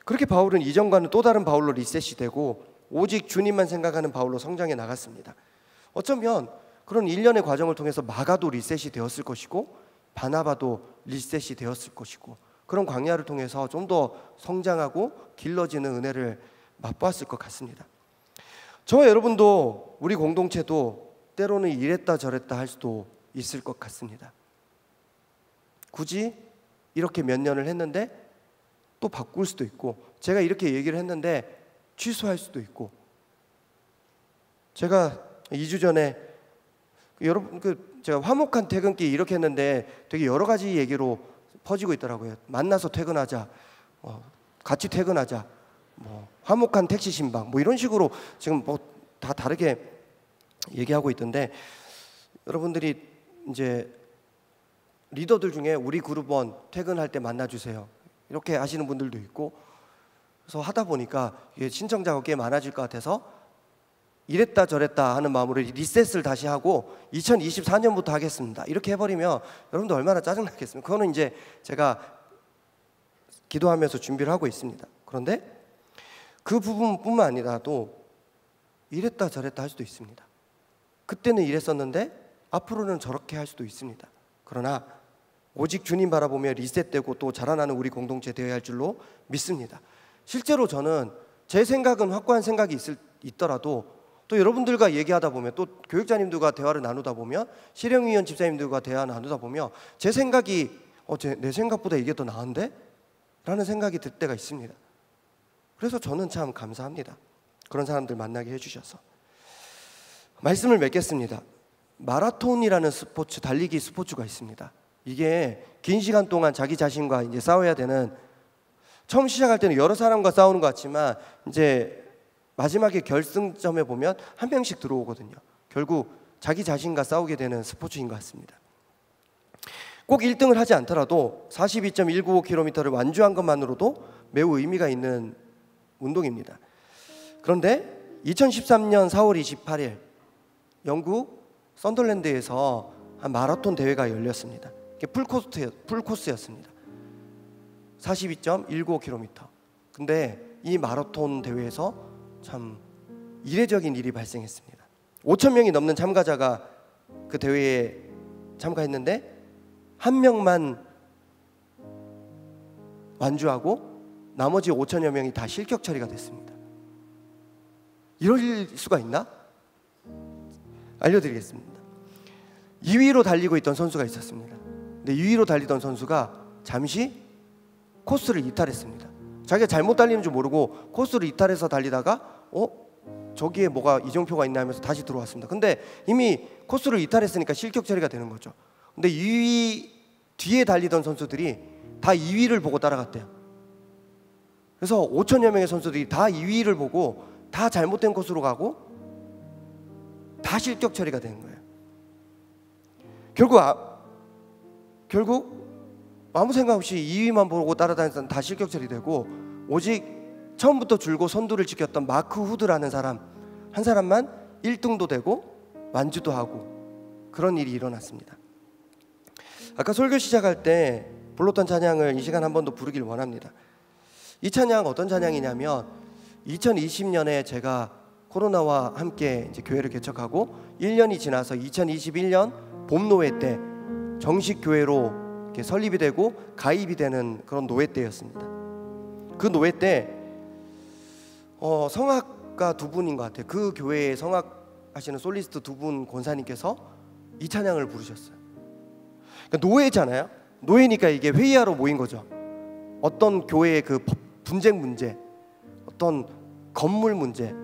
그렇게 바울은 이전과는 또 다른 바울로 리셋이 되고 오직 주님만 생각하는 바울로 성장해 나갔습니다. 어쩌면 그런 일련의 과정을 통해서 마가도 리셋이 되었을 것이고 바나바도 리셋이 되었을 것이고, 그런 광야를 통해서 좀 더 성장하고 길러지는 은혜를 맛보았을 것 같습니다. 저와 여러분도, 우리 공동체도 때로는 이랬다 저랬다 할 수도 있을 것 같습니다. 굳이 이렇게 몇 년을 했는데 또 바꿀 수도 있고, 제가 이렇게 얘기를 했는데 취소할 수도 있고. 제가 2주 전에 여러분 제가 화목한 퇴근길 이렇게 했는데 되게 여러 가지 얘기로 퍼지고 있더라고요. 만나서 퇴근하자, 같이 퇴근하자, 화목한 택시 신방, 이런 식으로 지금 다 다르게 얘기하고 있던데, 여러분들이 이제 리더들 중에 우리 그룹원 퇴근할 때 만나주세요 이렇게 하시는 분들도 있고, 그래서 하다 보니까 신청자가 꽤 많아질 것 같아서 이랬다 저랬다 하는 마음으로 리셋을 다시 하고 2024년부터 하겠습니다 이렇게 해버리면 여러분들 얼마나 짜증나겠습니까? 그거는 이제 제가 기도하면서 준비를 하고 있습니다. 그런데 그 부분뿐만 아니라도 이랬다 저랬다 할 수도 있습니다. 그때는 이랬었는데 앞으로는 저렇게 할 수도 있습니다. 그러나 오직 주님 바라보며 리셋되고 또 자라나는 우리 공동체 되어야 할 줄로 믿습니다. 실제로 저는 제 생각은 확고한 생각이 있더라도 또 여러분들과 얘기하다 보면, 또 교육자님들과 대화를 나누다 보면, 실행위원 집사님들과 대화 나누다 보면 제 생각이 내 생각보다 이게 더 나은데? 라는 생각이 들 때가 있습니다. 그래서 저는 참 감사합니다. 그런 사람들 만나게 해주셔서. 말씀을 맺겠습니다. 마라톤이라는 스포츠, 달리기 스포츠가 있습니다. 이게 긴 시간 동안 자기 자신과 이제 싸워야 되는, 처음 시작할 때는 여러 사람과 싸우는 것 같지만 이제 마지막에 결승점에 보면 한 명씩 들어오거든요. 결국 자기 자신과 싸우게 되는 스포츠인 것 같습니다. 꼭 1등을 하지 않더라도 42.195km를 완주한 것만으로도 매우 의미가 있는 운동입니다. 그런데 2013년 4월 28일 영국 썬덜랜드에서 한 마라톤 대회가 열렸습니다. 풀코스였습니다. 42.195km. 근데 이 마라톤 대회에서 참 이례적인 일이 발생했습니다. 5,000명이 넘는 참가자가 그 대회에 참가했는데 한 명만 완주하고 나머지 5,000여 명이 다 실격 처리가 됐습니다. 이럴 수가 있나? 알려드리겠습니다. 2위로 달리고 있던 선수가 있었습니다. 근데 2위로 달리던 선수가 잠시 코스를 이탈했습니다. 자기가 잘못 달리는 줄 모르고 코스를 이탈해서 달리다가 저기에 뭐가 이정표가 있나 하면서 다시 들어왔습니다. 근데 이미 코스를 이탈했으니까 실격 처리가 되는 거죠. 근데 2위 뒤에 달리던 선수들이 다 2위를 보고 따라갔대요. 그래서 5,000여 명의 선수들이 다 2위를 보고 다 잘못된 코스로 가고 다 실격 처리가 되는 거예요. 결국 아무 생각 없이 2위만 보고 따라다니던 다 실격 처리되고, 오직 처음부터 줄고 선두를 지켰던 마크 후드라는 사람 한 사람만 1등도 되고 완주도 하고, 그런 일이 일어났습니다. 아까 설교 시작할 때 불렀던 찬양을 이 시간 한 번 더 부르길 원합니다. 이 찬양 어떤 찬양이냐면, 2020년에 제가 코로나와 함께 이제 교회를 개척하고 1년이 지나서 2021년 봄 노회 때 정식 교회로 이렇게 설립이 되고 가입이 되는 그런 노회 때였습니다. 그 노회 때 성악가 두 분인 것 같아요. 그 교회에 성악하시는 솔리스트 두 분 권사님께서 이 찬양을 부르셨어요. 그러니까 노회잖아요. 노회니까 이게 회의하러 모인 거죠. 어떤 교회의 그 분쟁 문제, 어떤 건물 문제,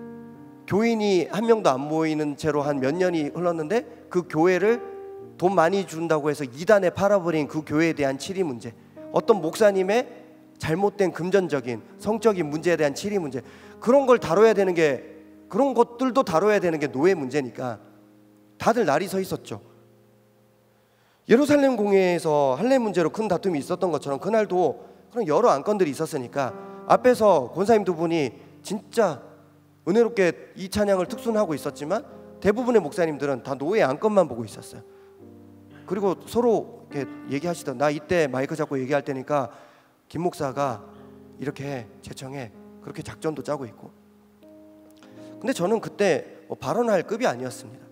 교인이 한 명도 안 모이는 채로 한 몇 년이 흘렀는데 그 교회를 돈 많이 준다고 해서 이단에 팔아버린 그 교회에 대한 치리 문제, 어떤 목사님의 잘못된 금전적인 성적인 문제에 대한 치리 문제, 그런 걸 다뤄야 되는 게, 그런 것들도 다뤄야 되는 게 노예 문제니까 다들 날이 서 있었죠. 예루살렘 공회에서 할례 문제로 큰 다툼이 있었던 것처럼 그날도 그런 여러 안건들이 있었으니까 앞에서 권사님 두 분이 진짜 은혜롭게 이 찬양을 특순하고 있었지만 대부분의 목사님들은 다 노예 안건만 보고 있었어요. 그리고 서로 이렇게 얘기하시던, 나 이때 마이크 잡고 얘기할 테니까 김 목사가 이렇게 제청해, 그렇게 작전도 짜고 있고. 근데 저는 그때 발언할 급이 아니었습니다.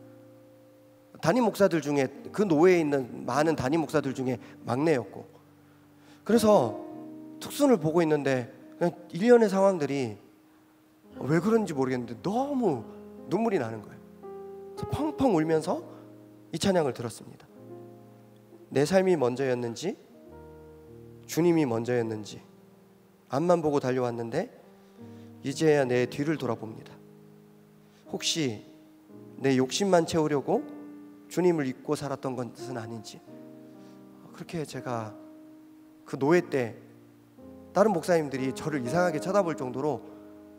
담임 목사들 중에, 그 노예에 있는 많은 담임 목사들 중에 막내였고, 그래서 특순을 보고 있는데 그냥 일련의 상황들이 왜 그런지 모르겠는데 너무 눈물이 나는 거예요. 그래서 펑펑 울면서 이 찬양을 들었습니다. 내 삶이 먼저였는지 주님이 먼저였는지 앞만 보고 달려왔는데 이제야 내 뒤를 돌아봅니다. 혹시 내 욕심만 채우려고 주님을 잊고 살았던 것은 아닌지, 그렇게 제가 그 노예 때 다른 목사님들이 저를 이상하게 쳐다볼 정도로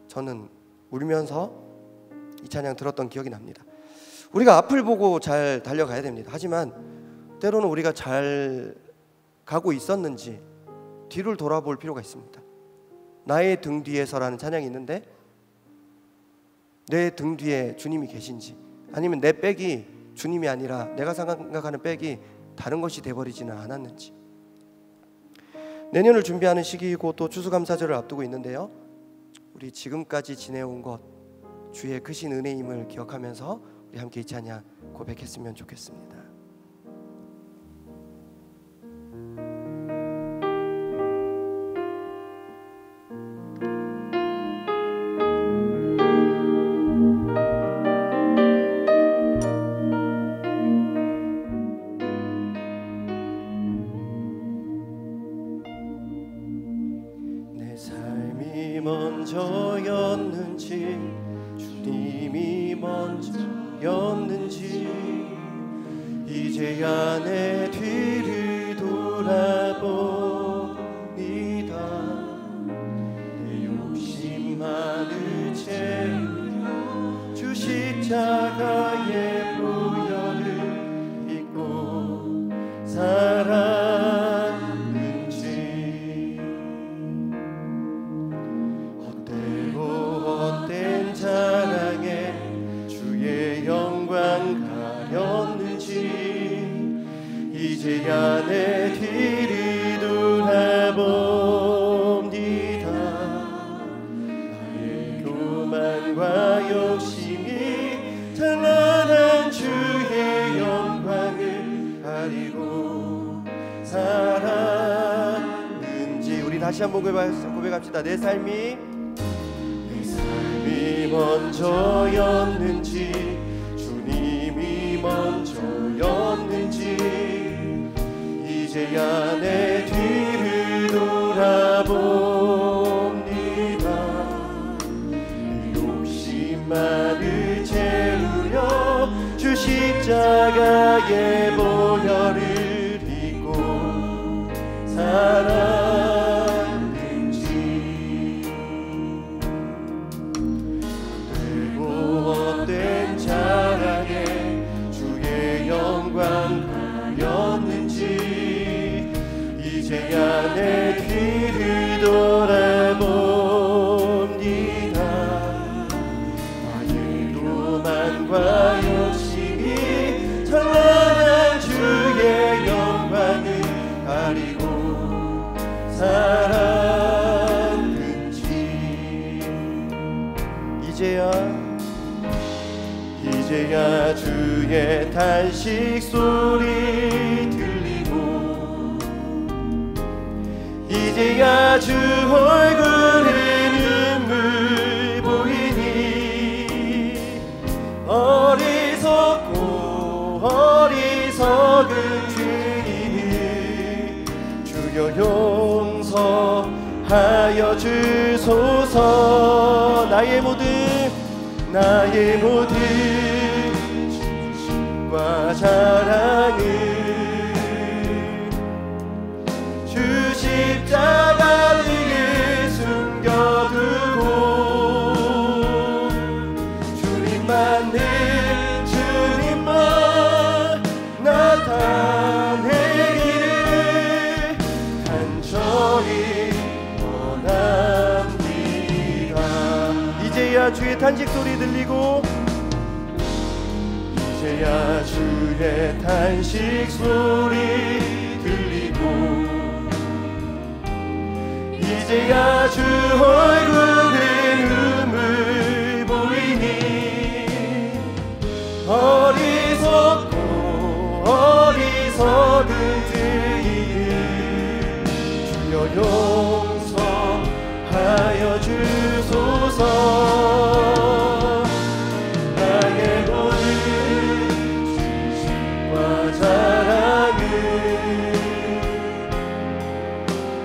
저는 울면서 이 찬양 들었던 기억이 납니다. 우리가 앞을 보고 잘 달려가야 됩니다. 하지만 때로는 우리가 잘 가고 있었는지 뒤를 돌아볼 필요가 있습니다. 나의 등 뒤에서라는 찬양이 있는데 내 등 뒤에 주님이 계신지, 아니면 내 백이 주님이 아니라 내가 생각하는 백이 다른 것이 돼버리지는 않았는지. 내년을 준비하는 시기이고 또 추수감사절을 앞두고 있는데요, 우리 지금까지 지내온 것 주의 크신 은혜임을 기억하면서 우리 함께 이 찬양 고백했으면 좋겠습니다. 먼저였는지 주님이 먼저였는지 이제야 내 뒤를 돌아봅니다. 내 욕심만을 채우려 주 십자가의 보혈을 입고 이제야 내 뒤를 돌아봅니다. 나의 교만과 욕심이 찬란한 주의 영광을 가리고 살았는지. 우리 다시 한번 고백합시다. 내 삶이 먼저였는지 주님이 먼저였는지 이제야 내 뒤를 돌아봅니다. 욕심만을 채우려 주 십자가의 보혈을 입고 살았는지 되고 헛된 자랑에 주의 영광 가렸는지 이제야 내 뒤를 돌아봅니다. 나의 교만과 욕심이 찬란한 주의 영광을 가리고 살았는지 이제야 주의 탄식 소리 들리고 이제야 주 얼굴에 눈물 보이니 어리석은 죄인을 주여 용서하여 주소서. 나의 모든 진심과 자랑을 주 십자가 위에 숨겨두고 주님만 나타내기를 간절히 원합니다. 이제야 주의 탄식 소리 들리고 이제야 주의 탄식 소리 들리고 이제야 주 얼굴에 눈물 보이니 어리석은 죄인을 주여 용서하여 주소서. 나의 모든 진심과 자랑을 주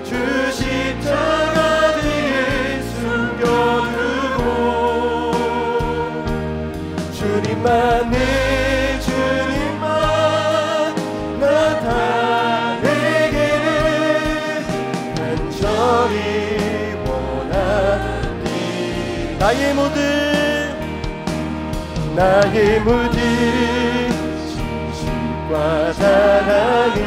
나의 모든 진실과 사랑을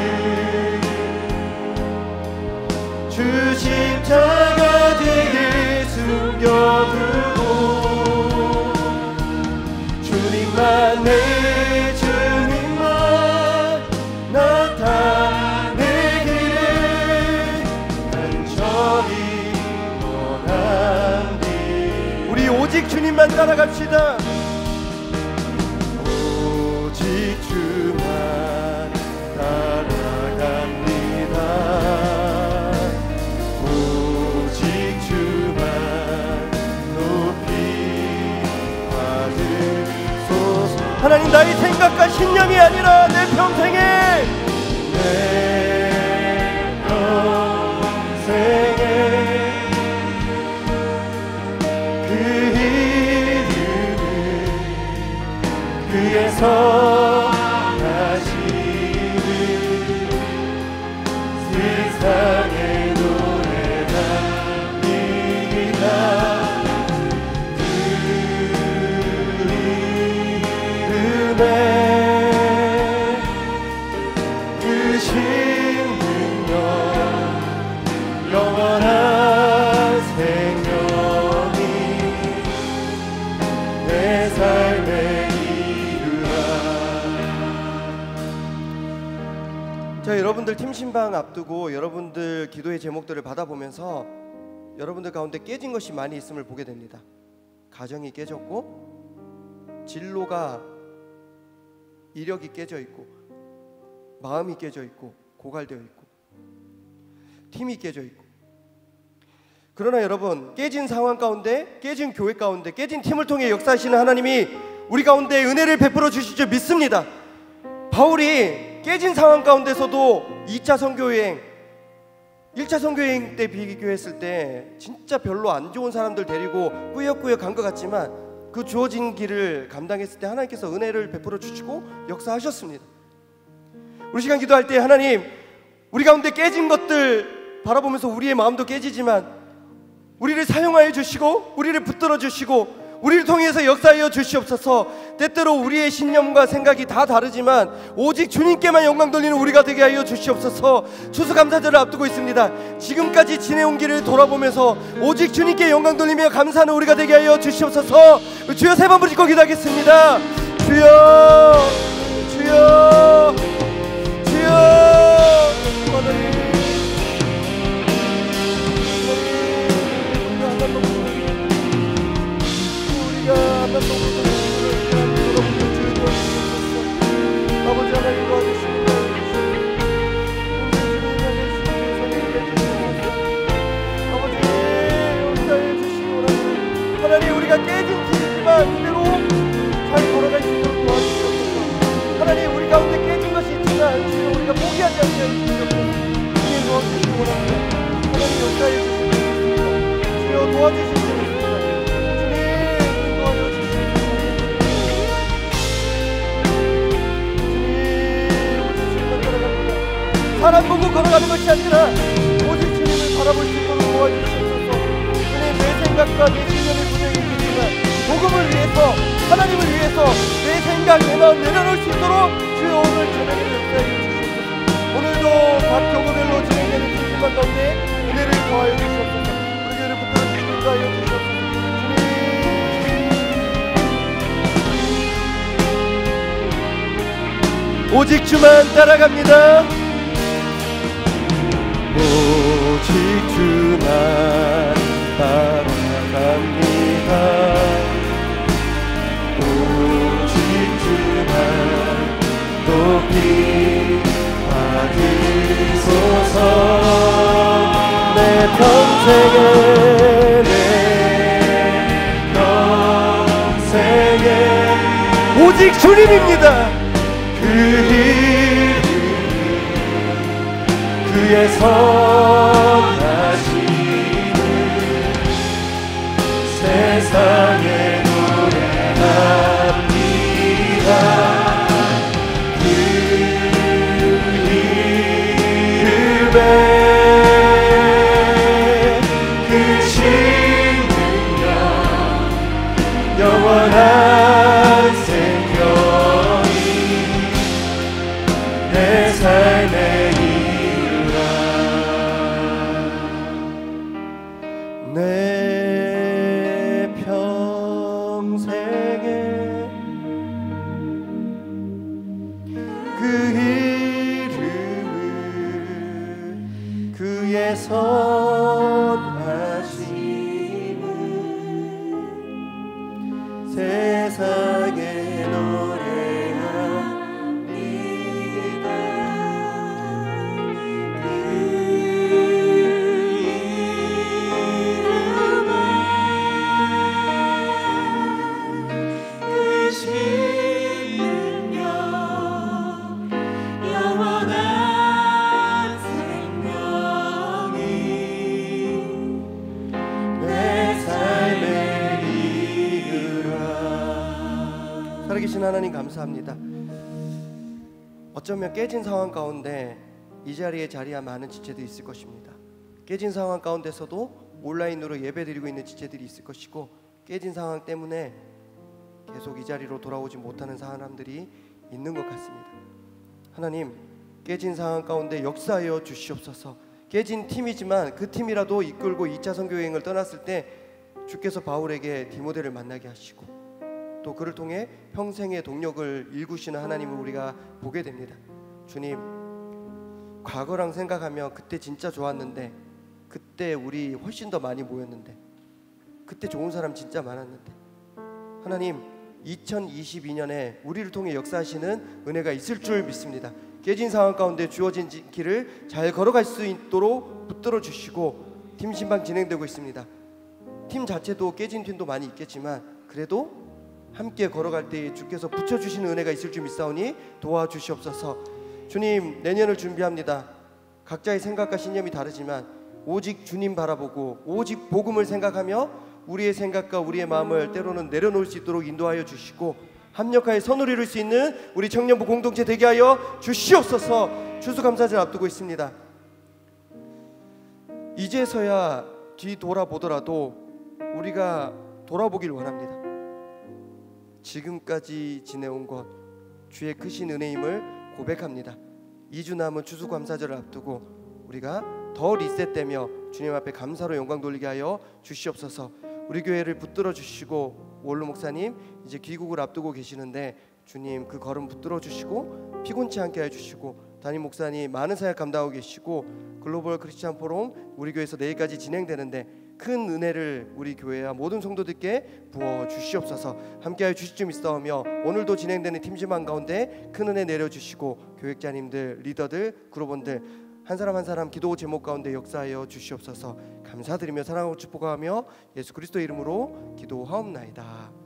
주 십자가 뒤에 숨겨두고 주님만 내 주님만 나타내기를 간절히 원하니. 우리 오직 주님만 따라갑시다. 오직 주만 따라갑니다. 오직 주만 높이 받으소서. 하나님, 나의 생각과 신념이 아니라 내 평생에 그 이름을 그의 선하심을 세상에 노래합니다. 그 이름에 그 신능력 영원한 생명이 내 삶에 자, 여러분들 팀신방 앞두고 여러분들 기도의 제목들을 받아보면서 여러분들 가운데 깨진 것이 많이 있음을 보게 됩니다. 가정이 깨졌고, 진로가 이력이 깨져 있고, 마음이 깨져 있고, 고갈되어 있고, 팀이 깨져 있고. 그러나 여러분, 깨진 상황 가운데, 깨진 교회 가운데, 깨진 팀을 통해 역사하시는 하나님이 우리 가운데 은혜를 베풀어 주실 줄 믿습니다. 바울이 깨진 상황 가운데서도 2차 선교여행, 1차 선교여행 때 비교했을 때 진짜 별로 안 좋은 사람들 데리고 꾸역꾸역 간 것 같지만 그 주어진 길을 감당했을 때 하나님께서 은혜를 베풀어 주시고 역사하셨습니다. 우리 시간 기도할 때 하나님, 우리 가운데 깨진 것들 바라보면서 우리의 마음도 깨지지만 우리를 사용하여 주시고 우리를 붙들어 주시고 우리를 통해서 역사하여 주시옵소서. 때때로 우리의 신념과 생각이 다 다르지만 오직 주님께만 영광 돌리는 우리가 되게 하여 주시옵소서. 추수감사절을 앞두고 있습니다. 지금까지 지내온 길을 돌아보면서 오직 주님께 영광 돌리며 감사하는 우리가 되게 하여 주시옵소서. 주여, 3번 부르짖고 기도하겠습니다. 주여, 주여, 주여. 아버지 하나님 도와주시옵소서. 아버지 역사해 주시기 원합니다. 하나님, 우리가 깨진 길이지만 그대로 잘 걸어갈 수 있도록 도와주시옵소서. 하나님, 우리 가운데 깨진 것이 있지만 주여 우리가 포기하지 않게 해주시옵소서. 주님 도와주시기 원합니다. 하나님 역사해 주시옵소서. 주여 도와주시옵소서. 사람 보고 걸어가는 것이 아니라 오직 주님을 바라볼 수 있도록 도와주시옵소서. 주님, 내 생각과 내 신념의 분명히 있지만 복음을 위해서, 하나님을 위해서 내 생각, 내 마음 내려놓을 수 있도록 주여 오늘 저녁에 역사해 주시옵소서. 오늘도 각 교구별로 진행되는 팀신방 가운데 은혜를 더하여 주시옵소서. 우리 교회를 붙들어 주시고 인도하여 주시옵소서. 주님, 오직 주만 따라갑니다. 오직 주만 따라갑니다. 오직 주만 높이 받으소서. 내 평생에, 내 평생에 오직 주님입니다. 그 그의 선하심을 세상에 노래합니다. 그 이름에 그 신능력 내 평생에 그 이름을 그의 선하심을 세상에 노래합니다. 그 이름을 그 신명 영원한 생명이 내 삶의 이유라. 살아계신 하나님 감사합니다. 어쩌면 깨진 상황 가운데 이 자리에 자리한 많은 지체들이 있을 것입니다. 깨진 상황 가운데서도 온라인으로 예배드리고 있는 지체들이 있을 것이고, 깨진 상황 때문에 계속 이 자리로 돌아오지 못하는 사람들이 있는 것 같습니다. 하나님, 깨진 상황 가운데 역사하여 주시옵소서. 깨진 팀이지만 그 팀이라도 이끌고 2차 선교여행을 떠났을 때 주께서 바울에게 디모데를 만나게 하시고 또 그를 통해 평생의 동력을 일구시는 하나님을 우리가 보게 됩니다. 주님, 과거랑 생각하며 그때 진짜 좋았는데, 그때 우리 훨씬 더 많이 모였는데, 그때 좋은 사람 진짜 많았는데, 하나님 2022년에 우리를 통해 역사하시는 은혜가 있을 줄 믿습니다. 깨진 상황 가운데 주어진 길을 잘 걸어갈 수 있도록 붙들어 주시고, 팀 신방 진행되고 있습니다. 팀 자체도 깨진 팀도 많이 있겠지만 그래도 함께 걸어갈 때 주께서 붙여주시는 은혜가 있을 줄 믿사오니 도와주시옵소서. 주님, 내년을 준비합니다. 각자의 생각과 신념이 다르지만 오직 주님 바라보고 오직 복음을 생각하며 우리의 생각과 우리의 마음을 때로는 내려놓을 수 있도록 인도하여 주시고, 합력하여 선을 이룰 수 있는 우리 청년부 공동체 되게 하여 주시옵소서. 추수감사절 앞두고 있습니다. 이제서야 뒤돌아보더라도 우리가 돌아보길 원합니다. 지금까지 지내온 것 주의 크신 은혜임을 고백합니다. 2주 남은 추수감사절을 앞두고 우리가 더 리셋되며 주님 앞에 감사로 영광 돌리게 하여 주시옵소서. 우리 교회를 붙들어 주시고, 원로 목사님 이제 귀국을 앞두고 계시는데 주님 그 걸음 붙들어 주시고 피곤치 않게 해주시고, 담임 목사님 많은 사역 감당하고 계시고, 글로벌 크리스찬 포럼 우리 교회에서 내일까지 진행되는데 큰 은혜를 우리 교회와 모든 성도들께 부어 주시옵소서. 함께하여 주실 줄 믿사오며 오늘도 진행되는 팀지만 가운데 큰 은혜 내려주시고, 교육자님들, 리더들, 그룹원들 한 사람 한 사람 기도 제목 가운데 역사하여 주시옵소서. 감사드리며 사랑하고 축복하며 예수 그리스도 이름으로 기도하옵나이다.